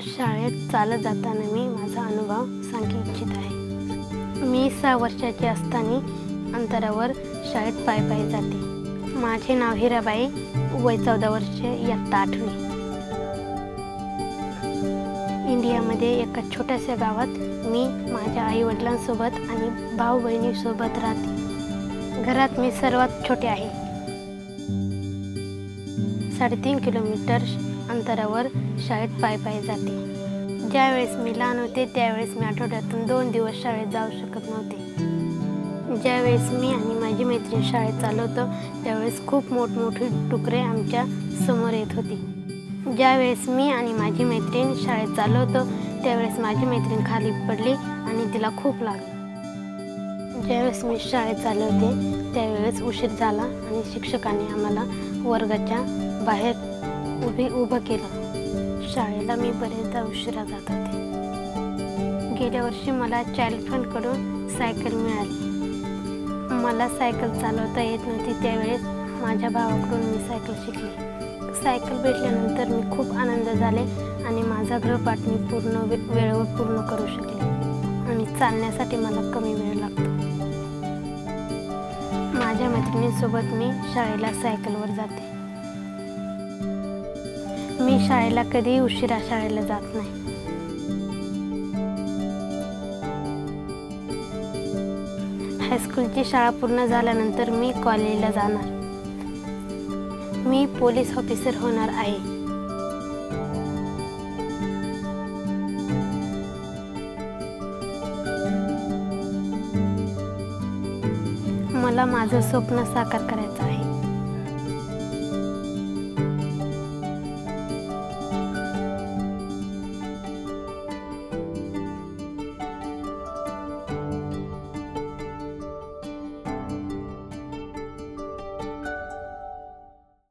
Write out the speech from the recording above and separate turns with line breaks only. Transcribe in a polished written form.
शाळेत चालत जाताना मी माझा अनुभव सांगू इच्छित आहे। मी 6 वर्षाची असताना अंतरावर शाळेत पायी जाते। माझे नाव हिराबाई, वय 14 वर्षे, इयत्ता 8वी। इंडियामध्ये एका छोट्याशा गावात मी माझ्या आई-वडिलांसोबत आणि भाऊ-बहिणीसोबत राहते। घरात मी सर्वात छोटे आहे। 3.5 किलोमीटर अंतरावर शाळेत पायी जाते। ज्यावेळेस मी लहान होते त्यावेळेस मी आठवड्यातून 2 दिवस शाळेत जाऊ शकत नव्हते। ज्यावेळेस मी आणि माझी मैत्रीण शाळेत चालवतो त्यावेळेस खूप मोठमोठी डुकरे आमच्या समोर येत होती। ज्यावेळेस मी आणि माझी मैत्रीण शाळेत चालवतो त्यावेळेस माझी मैत्रीण खाली पडली आणि तिला खूप लागलं। ज्यावेळेस मी शाळेत चालवते त्यावेळेस उशीर झाला आणि शिक्षकांनी आम्हाला वर्गाच्या बाहेर उभं केलं। शाळेला मी बरेचदा उशिरा जात होते। गेल्या वर्षी मला चाइल्ड फंडकडून सायकल मिळाली। मला सायकल चालवता येत नव्हती त्यावेळेस माझ्या भावाकडून मी सायकल शिकले। सायकल भेटल्यानंतर मी खूप आनंद झाले आणि माझा गृहपाठ मी वेळेवर पूर्ण करू शकले आणि चालण्यासाठी मला कमी वेळ लागतो। माझ्या मैत्रिणींसोबत मी शाळेला सायकलवर जाते। मी शाळेला कधीही उशिरा शाळेला जात नाही। हायस्कूलची शाळा पूर्ण झाल्यानंतर मी कॉलेजला जाणार। मी पोलीस ऑफिसर होणार आहे। मला माझं स्वप्न साकार करायचं आहे।